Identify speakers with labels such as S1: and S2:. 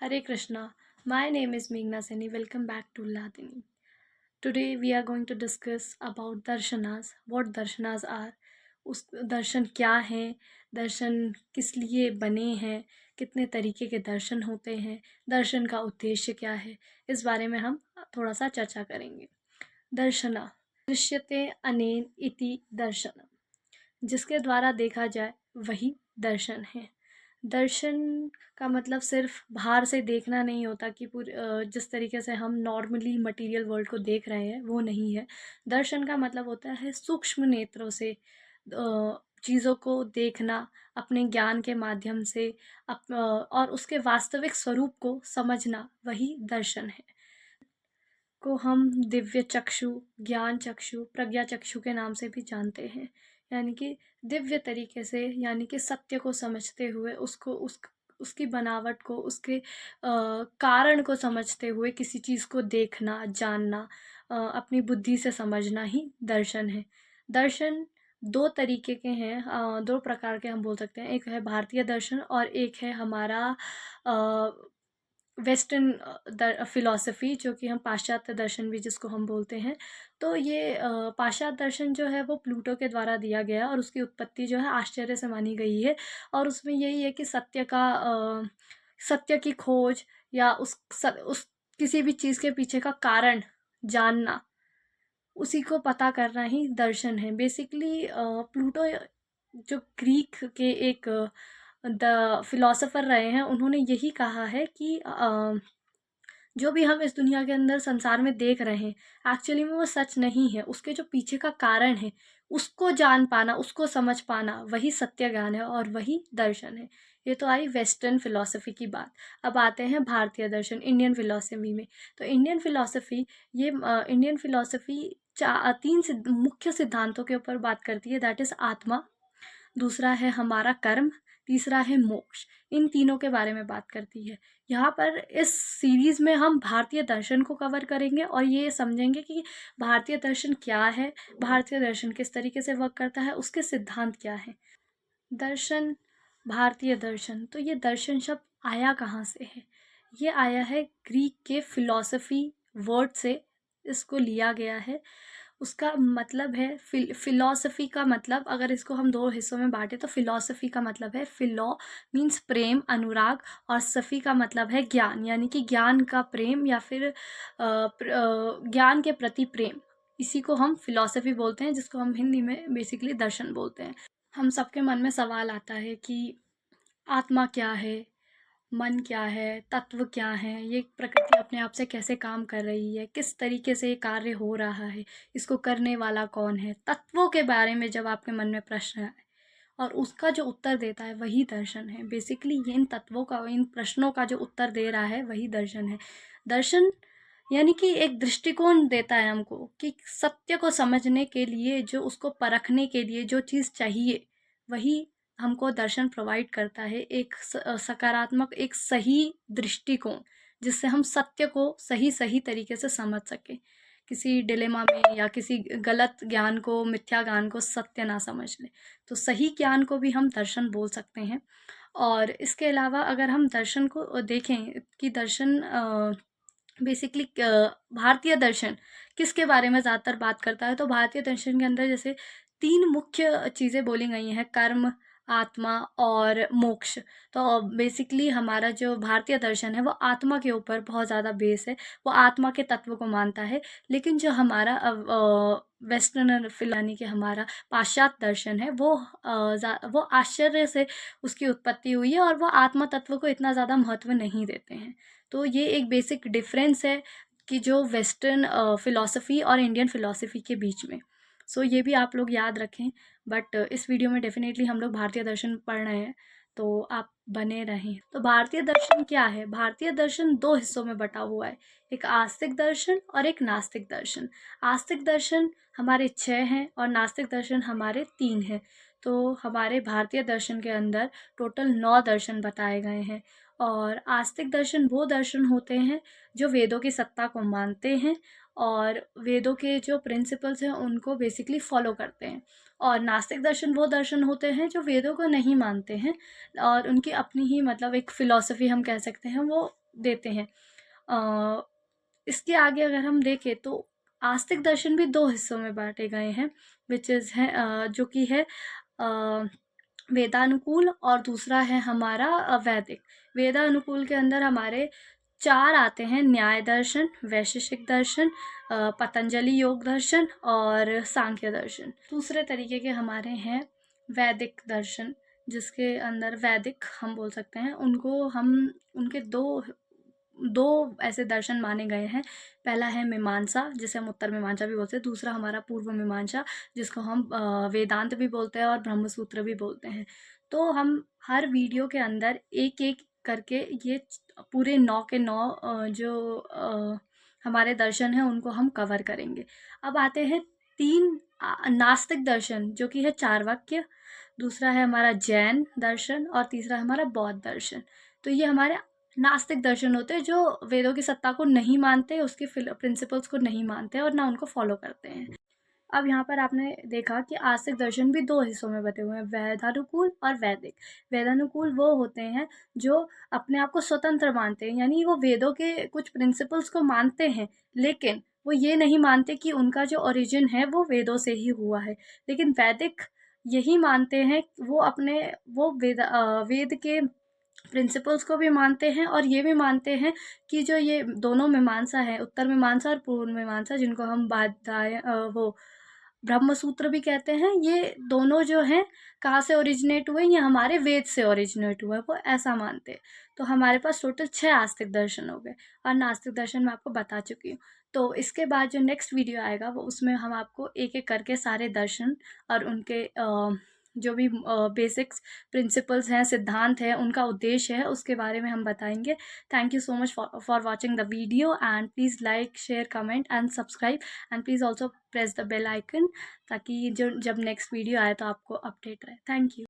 S1: Hare Krishna. My name is Meghna Seni. Welcome back to Ladini. Today we are going to discuss about darshanas. What darshanas are? उस दर्शन क्या हैं, दर्शन किस लिए बने हैं, कितने तरीके के दर्शन होते हैं, दर्शन का उद्देश्य क्या है, इस बारे में हम थोड़ा सा चर्चा करेंगे। दर्शना दृश्यते अनेन इति दर्शनम, जिसके द्वारा देखा जाए वही दर्शन है। दर्शन का मतलब सिर्फ बाहर से देखना नहीं होता कि जिस तरीके से हम नॉर्मली मटेरियल वर्ल्ड को देख रहे हैं वो नहीं है। दर्शन का मतलब होता है सूक्ष्म नेत्रों से चीज़ों को देखना, अपने ज्ञान के माध्यम से और उसके वास्तविक स्वरूप को समझना, वही दर्शन है। को हम दिव्य चक्षु, ज्ञान चक्षु, प्रज्ञा चक्षु के नाम से भी जानते हैं। यानी कि दिव्य तरीके से, यानी कि सत्य को समझते हुए, उसकी बनावट को, उसके कारण को समझते हुए किसी चीज़ को देखना, जानना, अपनी बुद्धि से समझना ही दर्शन है। दर्शन दो तरीके के हैं, दो प्रकार के हम बोल सकते हैं। एक है भारतीय दर्शन और एक है हमारा वेस्टर्न फ़िलॉसफ़ी, जो कि हम पाश्चात्य दर्शन भी जिसको हम बोलते हैं। तो ये पाश्चात्य दर्शन जो है वो प्लूटो के द्वारा दिया गया और उसकी उत्पत्ति जो है आश्चर्य से मानी गई है। और उसमें यही है कि सत्य की खोज या उस किसी भी चीज़ के पीछे का कारण जानना, उसी को पता करना ही दर्शन है। बेसिकली प्लूटो जो ग्रीक के एक द फिलोसोफर रहे हैं, उन्होंने यही कहा है कि जो भी हम इस दुनिया के अंदर संसार में देख रहे हैं, एक्चुअली में वो सच नहीं है। उसके जो पीछे का कारण है, उसको जान पाना, उसको समझ पाना, वही सत्य ज्ञान है और वही दर्शन है। ये तो आई वेस्टर्न फिलॉसफी की बात। अब आते हैं भारतीय दर्शन, इंडियन फिलॉसफी में। तो इंडियन फिलॉसफी तीन मुख्य सिद्धांतों के ऊपर बात करती है। दैट इज़ आत्मा, दूसरा है हमारा कर्म, तीसरा है मोक्ष। इन तीनों के बारे में बात करती है। यहाँ पर इस सीरीज़ में हम भारतीय दर्शन को कवर करेंगे और ये समझेंगे कि भारतीय दर्शन क्या है, भारतीय दर्शन किस तरीके से वर्क करता है, उसके सिद्धांत क्या हैं। दर्शन, भारतीय दर्शन, तो ये दर्शन शब्द आया कहाँ से है? ये आया है ग्रीक के फिलॉसफी वर्ड से, इसको लिया गया है। उसका मतलब है फिलॉसफी का मतलब, अगर इसको हम दो हिस्सों में बांटें तो फिलॉसफी का मतलब है, फिलो मीन्स प्रेम, अनुराग, और सफ़ी का मतलब है ज्ञान, यानी कि ज्ञान का प्रेम या फिर ज्ञान के प्रति प्रेम। इसी को हम फिलॉसफी बोलते हैं, जिसको हम हिंदी में बेसिकली दर्शन बोलते हैं। हम सबके मन में सवाल आता है कि आत्मा क्या है, मन क्या है, तत्व क्या है, ये प्रकृति अपने आप से कैसे काम कर रही है, किस तरीके से ये कार्य हो रहा है, इसको करने वाला कौन है। तत्वों के बारे में जब आपके मन में प्रश्न है और उसका जो उत्तर देता है वही दर्शन है। बेसिकली ये इन प्रश्नों का जो उत्तर दे रहा है वही दर्शन है। दर्शन यानी कि एक दृष्टिकोण देता है हमको कि सत्य को समझने के लिए, जो उसको परखने के लिए जो चीज़ चाहिए, वही हमको दर्शन प्रोवाइड करता है। एक सकारात्मक, एक सही दृष्टिकोण, जिससे हम सत्य को सही तरीके से समझ सकें, किसी डिलेमा में या किसी गलत ज्ञान को, मिथ्या ज्ञान को सत्य ना समझ लें। तो सही ज्ञान को भी हम दर्शन बोल सकते हैं। और इसके अलावा अगर हम दर्शन को देखें कि दर्शन बेसिकली भारतीय दर्शन किसके बारे में ज़्यादातर बात करता है, तो भारतीय दर्शन के अंदर जैसे 3 मुख्य चीज़ें बोली गई हैं, कर्म, आत्मा और मोक्ष। तो बेसिकली हमारा जो भारतीय दर्शन है वो आत्मा के ऊपर बहुत ज़्यादा बेस है, वो आत्मा के तत्व को मानता है। लेकिन जो हमारा वेस्टर्न यानी कि हमारा पाश्चात्य दर्शन है, वो आश्चर्य से उसकी उत्पत्ति हुई है और वो आत्मा तत्व को इतना ज़्यादा महत्व नहीं देते हैं। तो ये एक बेसिक डिफरेंस है कि जो वेस्टर्न फ़िलॉसफ़ी और इंडियन फ़िलॉसफ़ी के बीच में। सो ये भी आप लोग याद रखें। बट इस वीडियो में डेफ़िनेटली हम लोग भारतीय दर्शन पढ़ रहे हैं, तो आप बने रहें। तो भारतीय दर्शन क्या है? भारतीय दर्शन 2 हिस्सों में बँटा हुआ है, एक आस्तिक दर्शन और एक नास्तिक दर्शन। आस्तिक दर्शन हमारे 6 हैं और नास्तिक दर्शन हमारे 3 हैं। तो हमारे भारतीय दर्शन के अंदर टोटल 9 दर्शन बताए गए हैं। और आस्तिक दर्शन वो दर्शन होते हैं जो वेदों की सत्ता को मानते हैं और वेदों के जो प्रिंसिपल्स हैं उनको बेसिकली फॉलो करते हैं। और नास्तिक दर्शन वो दर्शन होते हैं जो वेदों को नहीं मानते हैं और उनकी अपनी ही, मतलब एक फ़िलॉसफ़ी हम कह सकते हैं, वो देते हैं। इसके आगे अगर हम देखें तो आस्तिक दर्शन भी 2 हिस्सों में बाँटे गए हैं, व्हिच इज़ है जो कि है अ, वेदानुकूल और दूसरा है हमारा वैदिक। वेदानुकूल के अंदर हमारे 4 आते हैं, न्याय दर्शन, वैशेषिक दर्शन, पतंजलि योग दर्शन और सांख्य दर्शन। दूसरे तरीके के हमारे हैं वैदिक दर्शन, जिसके अंदर वैदिक हम बोल सकते हैं। उनको हम उनके 2 ऐसे दर्शन माने गए हैं। पहला है मीमांसा, जिसे हम उत्तर मीमांसा भी बोलते हैं। दूसरा हमारा पूर्व मीमांसा, जिसको हम वेदांत भी बोलते हैं और ब्रह्मसूत्र भी बोलते हैं। तो हम हर वीडियो के अंदर एक-एक करके ये पूरे 9 के 9 जो हमारे दर्शन हैं उनको हम कवर करेंगे। अब आते हैं 3 नास्तिक दर्शन, जो कि है चार्वाक्य, दूसरा है हमारा जैन दर्शन और तीसरा है हमारा बौद्ध दर्शन। तो ये हमारे नास्तिक दर्शन होते हैं, जो वेदों की सत्ता को नहीं मानते, उसके प्रिंसिपल्स को नहीं मानते और ना उनको फॉलो करते हैं। अब यहाँ पर आपने देखा कि आस्तिक दर्शन भी 2 हिस्सों में बँटे हुए हैं, वैदानुकूल और वैदिक। वैदानुकूल वो होते हैं जो अपने आप को स्वतंत्र मानते हैं, यानी वो वेदों के कुछ प्रिंसिपल्स को मानते हैं, लेकिन वो ये नहीं मानते कि उनका जो ओरिजिन है वो वेदों से ही हुआ है। लेकिन वैदिक यही मानते हैं, वो वेद के प्रिंसिपल्स को भी मानते हैं और ये भी मानते हैं कि जो ये दोनों मीमांसा है, उत्तर मीमांसा और पूर्व मीमांसा, जिनको हम वो ब्रह्मसूत्र भी कहते हैं, ये दोनों जो हैं कहाँ से ओरिजिनेट हुए, ये हमारे वेद से ओरिजिनेट हुए, वो ऐसा मानते हैं। तो हमारे पास टोटल 6 आस्तिक दर्शन हो गए और नास्तिक दर्शन मैं आपको बता चुकी हूँ। तो इसके बाद जो नेक्स्ट वीडियो आएगा वो उसमें हम आपको एक-एक करके सारे दर्शन और उनके जो भी बेसिक्स प्रिंसिपल्स हैं, सिद्धांत हैं, उनका उद्देश्य है, उसके बारे में हम बताएँगे। Thank you so much for watching the video and please like, share, comment and subscribe and please also press the bell icon, ताकि जो जब नेक्स्ट वीडियो आए तो आपको अपडेट रहे। Thank you.